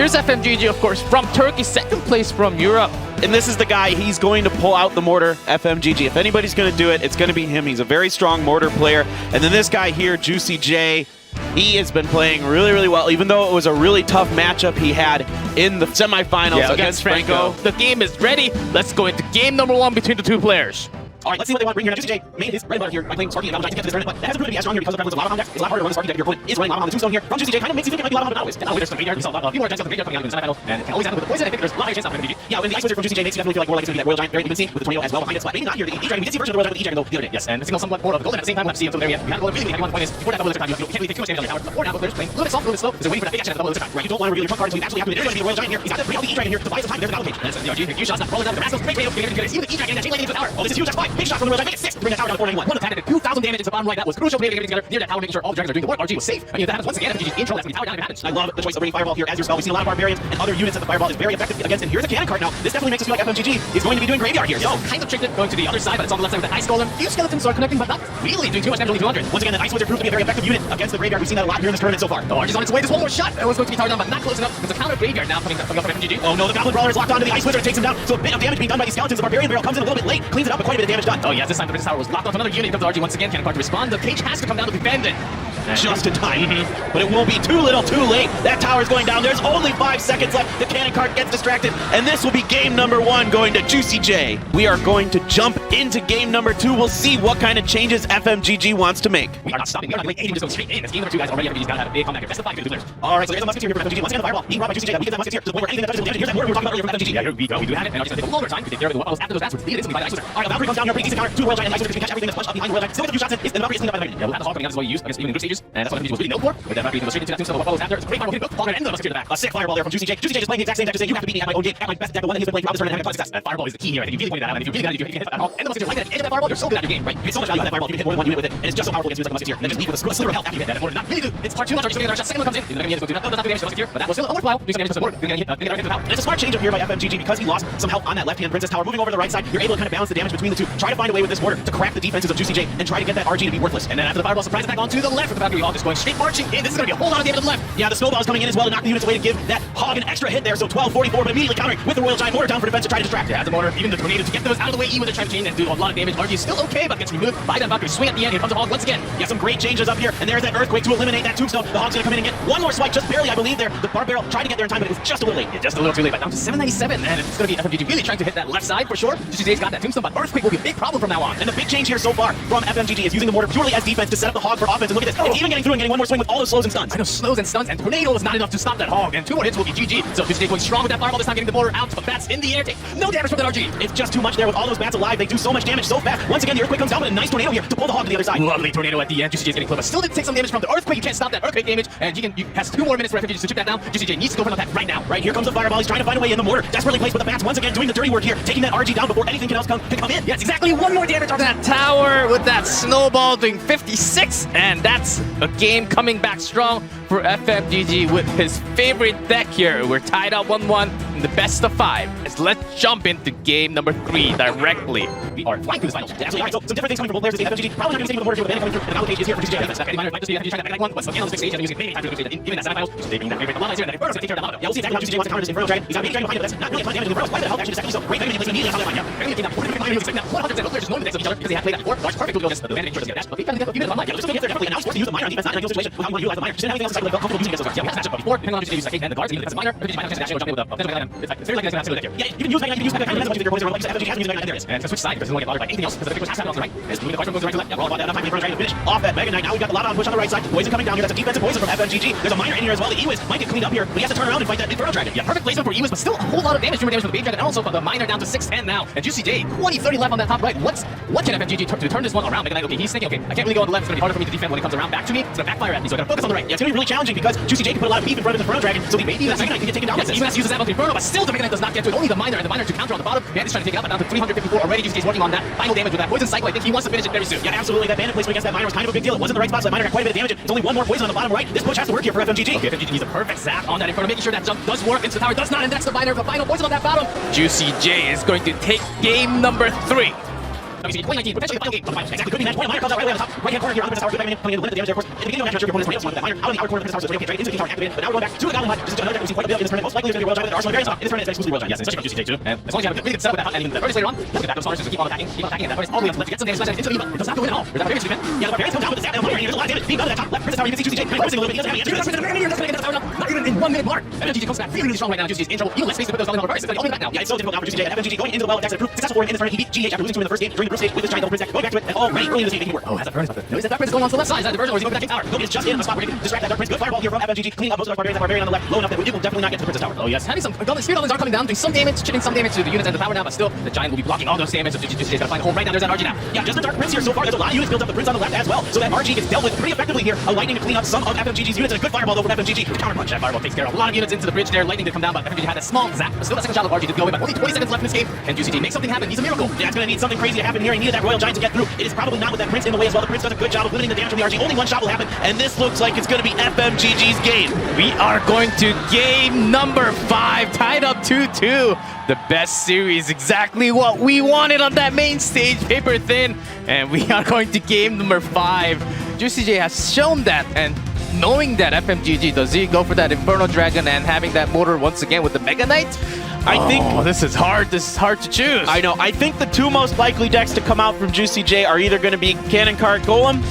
Here's FMGG, of course, from Turkey, second place from Europe. And this is the guy, he's going to pull out the mortar, Efemgg. If anybody's going to do it, it's going to be him. He's a very strong mortar player. And then this guy here, JuicyJ, he has been playing really, really well, even though it was a really tough matchup he had in the semifinals against Franco. The game is ready. Let's go into game number 1 between the two players. All right, let's see what they want to bring here. Now, JuicyJ made his bread and butter here by playing Sparky and Lava Giant to get to this tournament, but that hasn't proven to be as strong here because of the prevalence of Lava on decks. It's a lot harder to run the Sparky deck if your opponent is running Lava on the tombstone here. From JuicyJ, kind of makes you think it might be Lava on the Nautilus. And now there's some graveyard. We saw a few more attempts on the graveyard coming out in the semifinal, and it can always happen with the poison. I think there's a lot of chance of FMGG. Yeah, when the Ice Wizard from JuicyJ makes you definitely feel like more like it's going to be that Royal Giant, very infancy, with the tornado as well behind it. But maybe not here. The E-Dragon, we did see a version of the Royal Giant with the E-Dragon though the other day. Yes, and it signals somewhat more of the golden at the same time. We'll have to see until the very end. We had a really heavy one. The point is, before that double elixir time, you can't really take too much damage on your tower. Before now, but there's playing a little bit soft, a little bit slow. There's waiting for that big action at the double elixir time. Right, you don't want to reveal your trump card until you actually have to. There's going to be the Royal Giant here. He's got the pretty healthy E-Dragon here to buy some time. There's an allocate. And it's the RG, a few shots, not rolling down the Rascals. Great radio, even the E-Dragon and that chain lightning into the tower. Oh, this is huge. That's 5 big shots from the Royal Giant. Make it 6 to bring the tower down to 491. One attack at 2,000 damage into the bottom right. That was crucial. Getting everything together near that tower, making sure all the dragons are doing the work. RG was safe. I mean, if that happens once again, FMGG's intro, that's going to be tower down if it happens. I love the choice of bringing Fireball here as your spell. We've seen a lot of barbarians and other units that the Fireball is very effective against. And here's a cannon card now. This definitely makes us feel like FMGG is going to be doing graveyard here. So kind of tricked it going to the other side, but it's on the left side with the Ice Golem. Few skeletons are connecting, but not really doing too much damage, only 200. Once again, the Ice Wizard proves to be a very effective unit against the graveyard. We've seen that a lot here in this tournament so far. Oh, RG's on its way. There's one more shot. It was going to be towered down, but not close enough. There's a counter graveyard now coming up from FMGG. Oh no, the Goblin Brawler is locked onto the Ice Wizard. It takes him down. So a bit of damage being done by these skeletons. The Barbarian Barrel comes in a little bit late, cleans it up, but quite a bit of damage done. Oh yes, this time the Princess Tower was locked onto another unit. Comes RG once again. Cannon card to respond. The cage has to come down to defend it. Just in time. But it won't be too little too late. That tower's going down. There's only 5 seconds left. The cannon card gets distracted. And this will be game number 1 going to JuicyJ. We are going to jump into game number 2. We'll see what kind of changes FMGG wants to make. We are not stopping. We are not waiting. Just go straight in. It's game number 2, guys. Already FMGG's got to have a big comeback here. Best of 5 to 2 players. Alright, so there's a Musketeer here for FMGG. Once again, the Fireball being brought by JuicyJ. We get that Musketeer to the point where anything that touches will damage. Here's that mortar we were talking about earlier from FMGG. Yeah, here we go. We do have it. And RG's going to take a longer time to take care of the Waddles after those bats, which lead it instantly by the Ice Wizard. Alright, the Valkyrie comes down here, pretty decent counter. 2 Royal Giant and Ice Wizard can catch everything that's punched up behind the Royal Giant. Still gets a few shots in. The Valkyrie is cleaned up by the Valkyrie. Yeah, we'll have the Hog coming out as well you use, I guess, even in group stages. And that's what FMGG was really known for. With that Valkyrie to go straight into that tombstone, what follows after. It's a great Fireball hitting both Hog and the Musketeer in the back. A sick Fireball there from JuicyJ. JuicyJ is playing the exact same deck to say you have to beat me at my own game, at my best deck, the one that he's been playing throughout this tournament and having a ton of success. And Fireball is the key here. I think you really pointed that out. And if you really got it, you can hit that Hog and the Musketeer like that edge of that Fireball, you're so good at your game, right? You get so much value out of that Fireball, you can hit more than one unit with it, and it's just so powerful against units like the Musketeer. And then just leave with a sliver of health after you hit that. Not really do. It's far too much. RG's getting another shot. Second one comes in. The second one does not do damage to the Musketeer, but that was still a worthwhile. Doing some damage to the board. Doing a hit to the power. And it's a smart change up here by FMGG because he lost some health on that left-hand Princess Tower. Moving over to the right side, you're able to kind of balance the damage between the two. Try to find a way with this mortar to crack the defenses of JuicyJ and try to get that RG to be worthless. And then after the Fireball, surprise attack onto the left with the Valkyrie Hog just going straight marching in. This is going to be a whole lot of damage to the left. Yeah, the snowball is coming in as well to knock the units away to give that Hog an extra hit there. So 1244, but immediately countering with the Royal Giant mortar down for defense to try to distract. Yeah, the mortar, even the tornado to get those out of the way, even with the trying to chain and do a lot of damage. RG is still okay, but gets removed by that Valkyrie. Swing at the end. Here comes the Hog once again. Yeah, some great changes up here, and there's that Earthquake to eliminate that tombstone. The Hog's gonna come in and get one more swipe, just barely, I believe. There, the Bar Barrel tried to get there in time, but it was just a little late. Yeah, just a little too late, but down to 797, and it's gonna be FMGG really trying to hit that left side for sure. JuicyJ's got that tombstone, but Earthquake will be a big problem from now on. And the big change here so far from FMGG is using the mortar purely as defense to set up the Hog for offense. And look at this, it's even getting through and getting one more swing with all those slows and stuns. I know, slows and stuns, and tornado is not enough to stop that Hog, and 2 more hits will be GG. So JuicyJ going strong with that Fireball this time, getting the mortar out, but bats in the air. Take no damage from that RG. It's just too much there with all those bats alive. They do so much damage so fast. Once again, the Earthquake comes down with a nice tornado here to pull the Hog to the other side. Lovely tornado at the end. JuicyJ's getting close, but still did take some damage from the Earthquake. You can't stop that Earthquake damage, and you has 2 more minutes for FMGG to chip that down. JuicyJ needs to go for an attack right now. Right, here comes the Fireball. He's trying to find a way in the mortar. Desperately placed with the bats. Once again, doing the dirty work here, taking that RG down before anything else can come in. Yes, exactly. 1 more damage on that tower with that snowball doing 56, and that's a game coming back strong for FMGG with his favorite deck here. We're tied up 1-1 in the best of 5. Let's jump into game number 3 directly. We are flying through this final. Absolutely. All right, so some different things coming from both players. The FMGG probably not going to stay with the mortar here with the coming through, and the allocate is here for JuicyJ. Any minor might just be FMGG trying to back one, but again on this big stage and using maybe time to even that semifinals. Just taking that favorite lava here, and then Inferno's gonna take care of that lava. Yeah, we'll see exactly how JuicyJ wants to counter this Inferno Dragon. He's got a big dragon behind him, but that's not really a ton of damage. Inferno's quite a bit of health actually, just so great damage placement immediately on top of the line. Barely taking that 100% just knowing the decks of each other because they had played that before. Large perfect will go against the advantage for this. But we found a few minutes online. Yeah, they're definitely now forced to use the minor on defense, not in an ideal situation with how you want to utilize the minor. She didn't have anything else to felt comfortable using against those guards. Yeah, we had a matchup before, depending on JuicyJ uses like and the guards, even if it's a minor, JuicyJ minor chance to actually jump in with a potential Mega Man. It's very likely that's gonna happen here. Yeah, you can use Mega Man, you can use Mega Man, as much as your opponents are like FMGG has been using Mega Man, there is. And it's gonna switch side because it doesn't want to get bothered by anything else because the big push has to happen on the right. It's moving the cards from the right to left. Yeah, we're all about that. Enough time for Inferno Dragon to finish off that Mega Knight. Now we've got the Lava on push on the right side. Poison coming down here. That's a defensive poison from FMGG. There's a minor in here as well. The E-Wiz might get cleaned up here, but he has to turn around and fight that Inferno Dragon. Yeah, perfect placement for E-Wiz, but still a whole lot of damage, 2 more damage from the Big Dragon, and also the minor down to 610 now. And JuicyJ, 20-30 left on that top right. What can FMGG to turn this one around? Mega Knight, okay, he's thinking, okay, I can't really go on the left. It's gonna be harder for me to defend when it comes around back to me. It's gonna backfire at me, so I gotta focus on the right. Yeah, it's gonna be really challenging because JuicyJ can put a lot of beef in front of the Inferno Dragon, so maybe that Mega Knight can get taken down. Yes, even as he uses that Inferno, but still the Mega Knight does not get to it. Only the minor, and the minor to counter on the bottom. Man, he's trying to take it up, but down to 354 already. JuicyJ's working on that final damage with that poison cycle. I think he wants to finish it very soon. Yeah, absolutely. That bandit placement against that minor was kind of a big deal. It wasn't the right spot, so that minor got quite a bit of damage. It's only 1 more poison on the bottom right. This push has to work here for FMGG. Okay, FMGG needs a perfect zap on that Inferno, making sure that jump does work into the tower. Does not, and that's the minor. The final poison on that bottom. JuicyJ is going to take game number 3. WCG 2019, potentially the final game of the finals. Exactly, could be match point. Minor comes out right away on the top right-hand corner here on the Princess Tower. Good Mega Man coming in to limit the damage there, of course. In the beginning of the match, your opponent's radio, your opponent's Minor out in the outer corner of the Princess Tower, so it's okay, into the King Tower activated. But now we're going back to the Goblin Hut. This is another deck we've seen quite a bit in this tournament. Most likely there's going to be Royale Giant with Arsenal very in this tournament. It's exclusively Royale Giant. Yes, especially from JuicyJ too. And as long as you have a good setup with that hut and even the furnace later on, look at that. Those stars just keep on attacking, and that furnace all the way up to left to get some damage slashes into the Eva. It does not go in at all. There's that Barbarian defense. Yeah, the Barbarians come down with the stab down here. There's a lot of damage being done at that top left Princess Tower. You can see JuicyJ kind of forcing a little bit. He doesn't have any answer. That's going to get the tower now. Not even in 1 minute mark. FMGG comes back really, really strong right now. JuicyJ is in trouble. Even less space to put those Goblin Barbarians. It's going to be back now. Yeah, it's so difficult now for JuicyJ. And FMGG going into the well of Dax and successful for him in this tournament. He beat GH after losing to him in the first game during the group stage with this giant double Prince deck. Going back to it and already early in the game making it work. Oh, has that furnace about to notice that Dark Prince is going on to the left side. Is that diversion or is he going for that King Tower? Look, it's just in a spot where he can distract that Dark Prince. Good fireball here from FMGG, cleaning up most of those Barbarians. That Barbarian on the left, low enough that it will definitely not get to the Princess Tower. Oh yes, having some Spirit Goblins are coming down, doing some damage, chipping some damage to the units and the tower now, but still the Giant will be blocking all those damage. So JuicyJ's got to find a hole right now. There's that RG now. Yeah, just the Dark Prince here so far. There's a lot of units built up. The Prince on the left as well. So that RG gets dealt with pretty effectively here, allowing to clean up some of FMGG's units and a good fireball though from FMGG. Counter punch. That fireball takes care of a lot of units into the bridge there. Lightning to come down, but FMGG had a small zap. But still, that second shot of RG did go away. But only 20 seconds left in this game, and JuicyJ makes something happen. He's a miracle. Yeah, it's going to need something crazy to happen here. He needed that Royal Giant to get through. It is probably not with that Prince in the way as well. The Prince does a good job of limiting the damage from the RG. Only one shot will happen, and this looks like it's going to be FMGG's game. We are going to game number 5, tied up 2-2. The best series, exactly what we wanted on that main stage, paper thin. And we are going to game number 5. JuicyJ has shown that, and knowing that FMGG, does he go for that Inferno Dragon and having that motor once again with the Mega Knight? I think this is hard. This is hard to choose. I know. I think the two most likely decks to come out from JuicyJ are either going to be Cannon Cart Golem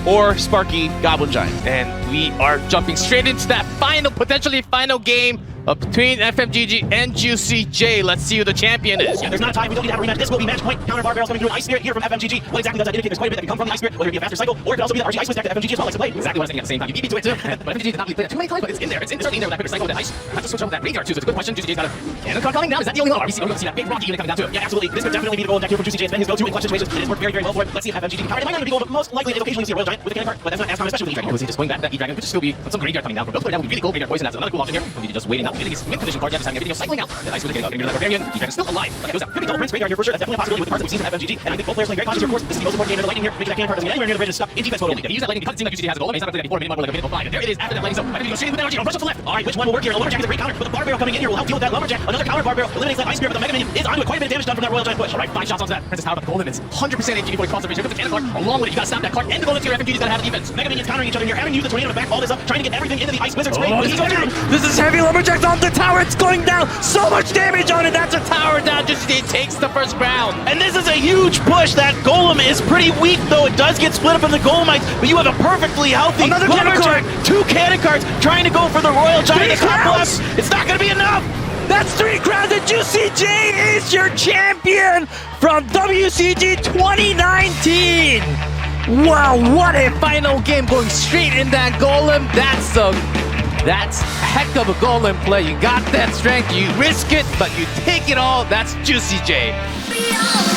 or Sparky Goblin Giant. And we are jumping straight into that final, potentially final game between FMGG and JuicyJ. Let's see who the champion is. Yeah, there's not time. We don't need to have a rematch. This will be match point. Counter Barbarians coming through an Ice Spirit here from FMGG. What exactly does that indicate? There's quite a bit that can come from the Ice Spirit, whether it be a faster cycle or it could also be the RG Ice Wiz deck that FMGG as well likes to play. Exactly what I was thinking at the same time. You beat me to it too. But FMGG did not really play that too many times, but it's in there. It's certainly in there with that quicker cycle with that Ice. I have to switch up with that Graveyard too, so it's a good question. JuicyJ's got a Cannon Cart coming down. Is that the only one? Are we going to see that big Rocky unit coming down too? Yeah, absolutely. This could definitely be the golden deck here for JuicyJ. It's been his go-to in clutch situations. It has worked very, very well for him. Let's see if FMGG can counter. It might not be gold, but most likely they occasionally see a Royal Giant with a Cannon Cart, but that's not as common, especially with E-Dragon. Was he just going back that E-Dragon? Could still be some Graveyard coming down from both players. That would be really cool. Graveyard Poison, that's another cool option here. He's just waiting out. Getting his win condition card, just having everything cycling out. The Ice Wiz getting out, getting rid of that Barbarian. E-Dragon's still alive. But it goes out. Could be double Prince Graveyard here for sure. That's definitely a possibility with the cards that we've seen from FMGG. And I think both players playing very cautious here, of course. This is the most important game of the Lightning here. Making that Cannon Cart doesn't get anywhere near the bridge and stuck in defense mode only. If you use that Lightning because it seems like JuicyJ has a golem, he's not going to play that before minimal like a minimal 5. And there it is after that Lightning zone. I think he goes straight into the energy. Rush up to the left. Alright, which one will work here? A Lumberjack is a great counter, but the Barbarian coming in here will help deal with that Lumberjack. Another counter Barbarian eliminates that Ice Spirit, but the Mega Minion is onto it. Quite a bit of damage done from that Royal Giant push. Alright, 5 shots onto that Princess Tower, but the golem is 100% HP before he crosses the bridge. Here comes the Cannon Cart. Along with it, you gotta stop that card and the golem here. FMGG's gotta have the defense. Mega Minions countering each other here, having used the tornado to back all this up, trying to get everything into the Ice Wizard's face. This is heavy Lumberjacks on the tower. It's going down. So much damage on it. That's a tower down. JuicyJ takes the first ground. And this is a huge push. That Golem is pretty weak, though. It does get split up from the Golemites, but you have a perfectly healthy Another Cannon Cart. 2 Cannon Carts trying to go for the Royal Giant. The top left. It's not going to be enough. That's 3 crowns, and JuicyJ is your champion from WCG 2019. Wow, what a final game going straight in that golem. That's heck of a golem play. You got that strength, you risk it, but you take it all. That's JuicyJ.